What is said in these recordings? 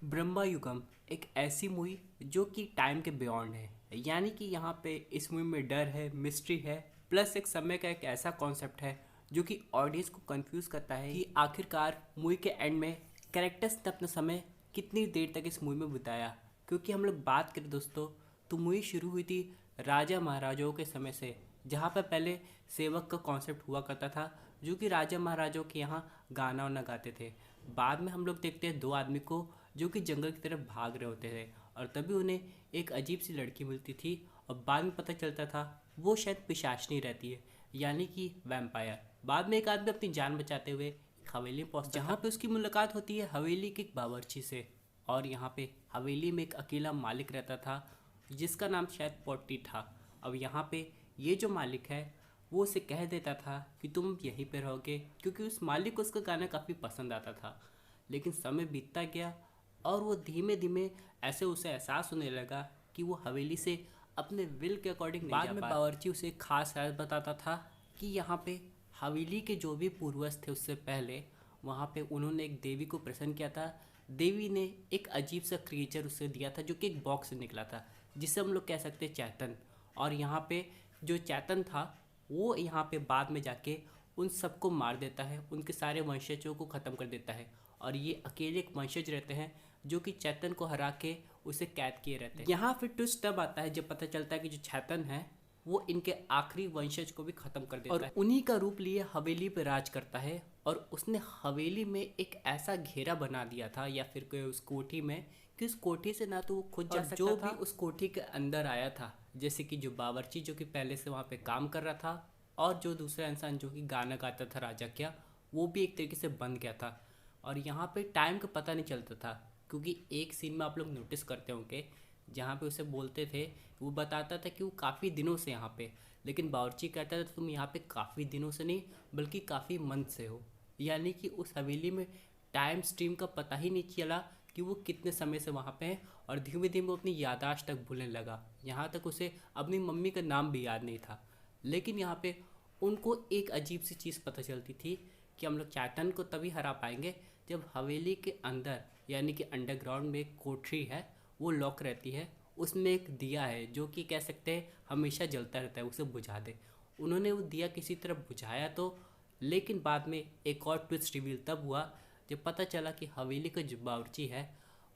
ब्रह्मा युगम एक ऐसी मूवी जो कि टाइम के बियॉन्ड है। यानी कि यहाँ पे इस मूवी में डर है, मिस्ट्री है, प्लस एक समय का एक ऐसा कॉन्सेप्ट है जो कि ऑडियंस को कंफ्यूज करता है कि आखिरकार मूवी के एंड में कैरेक्टर्स ने अपना समय कितनी देर तक इस मूवी में बिताया। क्योंकि हम लोग बात करें दोस्तों, तो मूवी शुरू हुई थी राजा महाराजाओं के समय से, जहाँ पर पहले सेवक का कॉन्सेप्ट हुआ करता था जो कि राजा महाराजाओं के यहाँ गाना वाना गाते थे। बाद में हम लोग देखते हैं दो आदमी को जो कि जंगल की तरफ भाग रहे होते थे, और तभी उन्हें एक अजीब सी लड़की मिलती थी और बाद में पता चलता था वो शायद पिशाचनी रहती है, यानी कि वैम्पायर। बाद में एक आदमी अपनी जान बचाते हुए एक हवेली में पहुंचता जहाँ पे उसकी मुलाकात होती है हवेली के एक बावर्ची से। और यहाँ पे हवेली में एक अकेला मालिक रहता था जिसका नाम शायद पोट्टी था। अब यहाँ पे ये जो मालिक है वो उसे कह देता था कि तुम यहीं पे रहोगे, क्योंकि उस मालिक को उसका गाना काफ़ी पसंद आता था। लेकिन समय बीतता गया और वो धीमे धीमे ऐसे उसे एहसास होने लगा कि वो हवेली से अपने विल के अकॉर्डिंग नहीं बाद में बावर्ची उसे एक खास राज बताता था कि यहाँ पे हवेली के जो भी पूर्वज थे उससे पहले वहाँ पे उन्होंने एक देवी को प्रसन्न किया था। देवी ने एक अजीब सा क्रिएचर उसे दिया था जो कि एक बॉक्स से निकला था, जिसे हम लोग कह सकते हैं चैतन। और यहाँ पे जो चैतन था वो यहाँ पे बाद में जाके उन सबको मार देता है, उनके सारे वंशजों को ख़त्म कर देता है। और ये अकेले एक वंशज रहते हैं जो कि चैतन को हरा के उसे कैद किए रहते हैं। यहाँ फिर ट्विस्ट तब आता है जब पता चलता है कि जो चैतन है वो इनके आखिरी वंशज को भी खत्म कर देता है और उन्हीं का रूप लिए हवेली पे राज करता है। और उसने हवेली में एक ऐसा घेरा बना दिया था या फिर कोई उस कोठी में कि उस कोठी से ना तो वो खुद जा सकता जो था, भी उस कोठी के अंदर आया था, जैसे कि जो बावर्ची जो कि पहले से वहाँ पे काम कर रहा था, और जो दूसरा इंसान जो कि गाना गाता था राजा क्या, वो भी एक तरीके से बंद गया था। और यहाँ पे टाइम का पता नहीं चलता था, क्योंकि एक सीन में आप लोग नोटिस करते होंगे जहाँ पे उसे बोलते थे, वो बताता था कि वो काफ़ी दिनों से यहाँ पे, लेकिन बावर्ची कहता था तुम यहाँ पे काफ़ी दिनों से नहीं बल्कि काफ़ी मंथ से हो। यानी कि उस हवेली में टाइम स्ट्रीम का पता ही नहीं चला कि वो कितने समय से वहाँ पे है। और धीमे धीमे वो अपनी यादाश्त तक भूलने लगा, यहाँ तक उसे अपनी मम्मी का नाम भी याद नहीं था। लेकिन यहाँ पे उनको एक अजीब सी चीज़ पता चलती थी कि हम लोग चैतन को तभी हरा पाएंगे जब हवेली के अंदर यानी कि अंडरग्राउंड में एक कोठरी है, वो लॉक रहती है, उसमें एक दिया है जो कि कह सकते हैं हमेशा जलता रहता है, उसे बुझा दे। उन्होंने वो दिया किसी तरह बुझाया तो, लेकिन बाद में एक और ट्विस्ट रिवील तब हुआ जब पता चला कि हवेली का जो बावर्ची है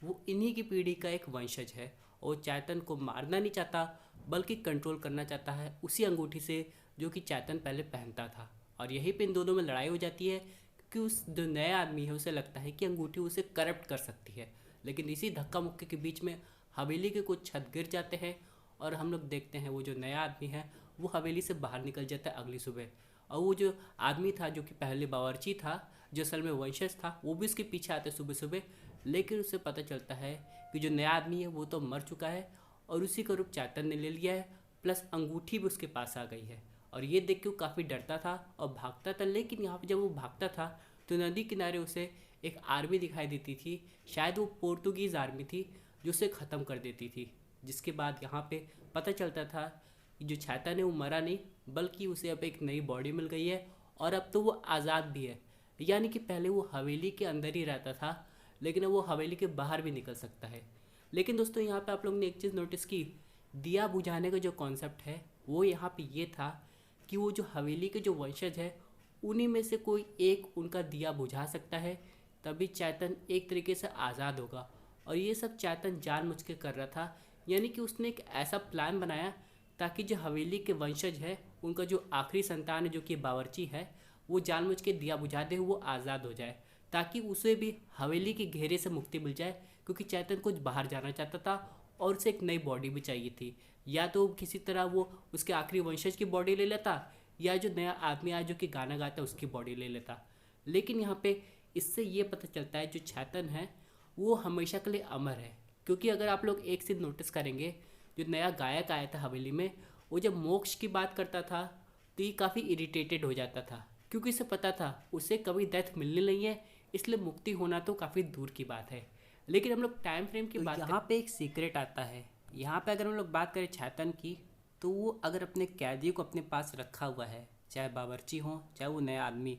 वो इन्हीं की पीढ़ी का एक वंशज है और चैतन को मारना नहीं चाहता बल्कि कंट्रोल करना चाहता है उसी अंगूठी से जो कि चैतन पहले पहनता था। और यहीं पे इन दोनों में लड़ाई हो जाती है कि उस जो नया आदमी है उसे लगता है कि अंगूठी उसे करप्ट कर सकती है। लेकिन इसी धक्का मुक्की के बीच में हवेली के कुछ छत गिर जाते हैं और हम लोग देखते हैं वो जो नया आदमी है वो हवेली से बाहर निकल जाता है अगली सुबह। और वो जो आदमी था जो कि पहले बावर्ची था, जो असल में वंशज था, वो भी उसके पीछे आते सुबह सुबह। लेकिन उसे पता चलता है कि जो नया आदमी है वो तो मर चुका है और उसी का रूप चैतन ने ले लिया है, प्लस अंगूठी भी उसके पास आ गई है। और ये देख के वो काफ़ी डरता था और भागता था। लेकिन यहाँ पे जब वो भागता था तो नदी किनारे उसे एक आर्मी दिखाई देती थी, शायद वो पोर्तुगीज़ आर्मी थी जो उसे ख़त्म कर देती थी। जिसके बाद यहाँ पे पता चलता था कि जो चैतन है वो मरा नहीं बल्कि उसे अब एक नई बॉडी मिल गई है और अब तो वो आज़ाद भी है। यानी कि पहले वो हवेली के अंदर ही रहता था लेकिन अब वो हवेली के बाहर भी निकल सकता है। लेकिन दोस्तों यहाँ पे आप लोग ने एक चीज़ नोटिस की, दिया बुझाने का जो कॉन्सेप्ट है वो यहाँ पे ये था कि वो जो हवेली के जो वंशज है उन्हीं में से कोई एक उनका दिया बुझा सकता है, तभी चैतन एक तरीके से आज़ाद होगा। और ये सब चैतन जानबूझ के कर रहा था, यानी कि उसने एक ऐसा प्लान बनाया ताकि जो हवेली के वंशज है उनका जो आखिरी संतान है जो कि बावर्ची है वो जानबूझ के दिया बुझा दे, वो आज़ाद हो जाए ताकि उसे भी हवेली के घेरे से मुक्ति मिल जाए। क्योंकि चैतन कुछ बाहर जाना चाहता था और उसे एक नई बॉडी भी चाहिए थी, या तो किसी तरह वो उसके आखिरी वंशज की बॉडी ले लेता या जो नया आदमी आया जो कि गाना गाता उसकी बॉडी ले लेता। लेकिन यहाँ पे इससे ये पता चलता है जो चैतन है वो हमेशा के लिए अमर है। क्योंकि अगर आप लोग एक चीज़ नोटिस करेंगे, जो नया गायक आया था हवेली में, वो जब मोक्ष की बात करता था तो ये काफ़ी इरिटेटेड हो जाता था, क्योंकि इसे पता था उसे कभी डेथ मिलनी नहीं है, इसलिए मुक्ति होना तो काफ़ी दूर की बात है। लेकिन हम लोग टाइम फ्रेम की बात यहाँ पे एक सीक्रेट आता है। यहाँ पे अगर हम लोग बात करें चैतन की, तो वो अगर अपने कैदी को अपने पास रखा हुआ है, चाहे बावर्ची हो चाहे वो नया आदमी,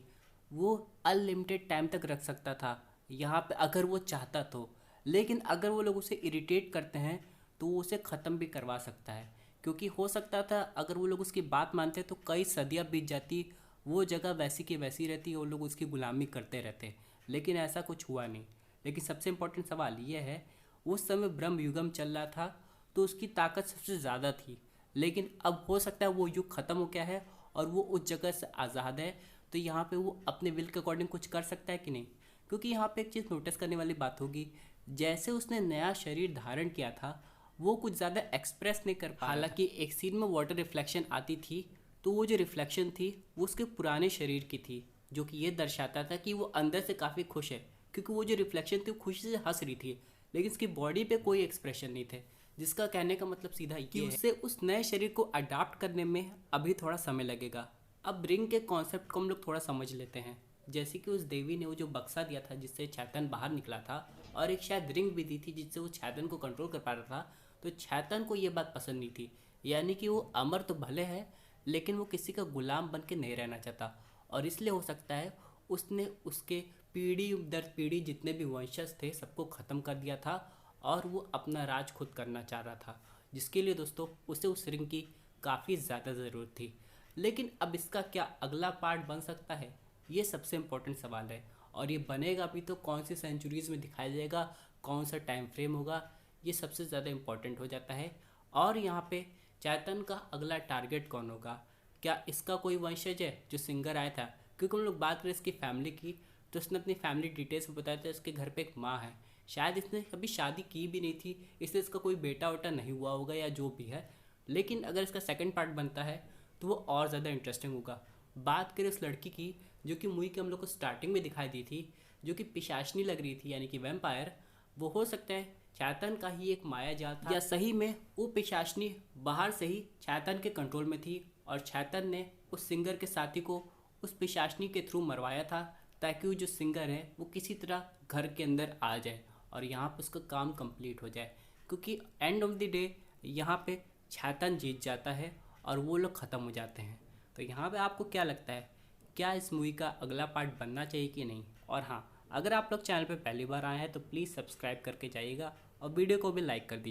वो अनलिमिटेड टाइम तक रख सकता था यहाँ पे अगर वो चाहता तो। लेकिन अगर वो लोग उसे इरिटेट करते हैं तो वो उसे ख़त्म भी करवा सकता है। क्योंकि हो सकता था अगर वो लोग उसकी बात मानते तो कई सदियाँ बीत जाती, वो जगह वैसी की वैसी रहती, वो लोग उसकी गुलामी करते रहते। लेकिन ऐसा कुछ हुआ नहीं। लेकिन सबसे इम्पोर्टेंट सवाल ये है, उस समय ब्रह्म युगम चल रहा था तो उसकी ताकत सबसे ज़्यादा थी। लेकिन अब हो सकता है वो युग ख़त्म हो गया है और वो उस जगह से आज़ाद है, तो यहाँ पे वो अपने विल के अकॉर्डिंग कुछ कर सकता है कि नहीं। क्योंकि यहाँ पे एक चीज़ नोटिस करने वाली बात होगी, जैसे उसने नया शरीर धारण किया था वो कुछ ज़्यादा एक्सप्रेस नहीं कर पाया। हालांकि एक सीन में वाटर रिफ्लेक्शन आती थी, तो वो जो रिफ्लेक्शन थी वो उसके पुराने शरीर की थी, जो कि ये दर्शाता था कि वो अंदर से काफ़ी खुश है। क्योंकि वो जो रिफ्लेक्शन थी वो खुशी से हंस रही थी, लेकिन उसकी बॉडी पे कोई एक्सप्रेशन नहीं थे। जिसका कहने का मतलब सीधा ये है उसे उस नए शरीर को अडाप्ट करने में अभी थोड़ा समय लगेगा। अब रिंग के कॉन्सेप्ट को हम लोग थोड़ा समझ लेते हैं। जैसे कि उस देवी ने वो जो बक्सा दिया था जिससे चैतन बाहर निकला था, और एक शायद रिंग भी दी थी जिससे वो चैतन को कंट्रोल कर पा रहा था, तो चैतन को ये बात पसंद नहीं थी। यानी कि वो अमर तो भले है, लेकिन वो किसी का गुलाम बन के नहीं रहना चाहता। और इसलिए हो सकता है उसने उसके पीढ़ी दर पीढ़ी जितने भी वंशज थे सबको ख़त्म कर दिया था, और वो अपना राज खुद करना चाह रहा था, जिसके लिए दोस्तों उसे उस रिंग की काफ़ी ज़्यादा ज़रूरत थी। लेकिन अब इसका क्या अगला पार्ट बन सकता है, ये सबसे इम्पोर्टेंट सवाल है। और ये बनेगा भी तो कौन सी सेंचुरीज़ में दिखाया जाएगा, कौन सा टाइम फ्रेम होगा, ये सबसे ज़्यादा इम्पोर्टेंट हो जाता है। और यहाँ पे चैतन का अगला टारगेट कौन होगा, क्या इसका कोई वंशज है जो सिंगर आया था। क्योंकि हम लोग बात करें इसकी फैमिली की, तो उसने अपनी फैमिली डिटेल्स में बताया था इसके घर पे एक माँ है, शायद इसने कभी शादी की भी नहीं थी, इसलिए इसका कोई बेटा वोटा नहीं हुआ होगा या जो भी है। लेकिन अगर इसका सेकंड पार्ट बनता है तो वो और ज़्यादा इंटरेस्टिंग होगा। बात करें उस लड़की की जो कि मूवी के हम लोग को स्टार्टिंग में दिखाई दी थी, जो कि पिशाचनी लग रही थी यानी कि वैम्पायर, वो हो सकता है चैतन का ही एक माया जाल था, या सही में वो पिशाचनी बाहर से ही चैतन के कंट्रोल में थी और चैतन ने उस सिंगर के साथी को उस पिशाचनी के थ्रू मरवाया था, ताकि वो जो सिंगर है वो किसी तरह घर के अंदर आ जाए और यहाँ पे उसका काम कंप्लीट हो जाए। क्योंकि एंड ऑफ द डे यहाँ पे चैतन जीत जाता है और वो लोग ख़त्म हो जाते हैं। तो यहाँ पे आपको क्या लगता है, क्या इस मूवी का अगला पार्ट बनना चाहिए कि नहीं। और हाँ, अगर आप लोग चैनल पे पहली बार आए हैं तो प्लीज़ सब्सक्राइब करके जाइएगा और वीडियो को भी लाइक कर दीजिए।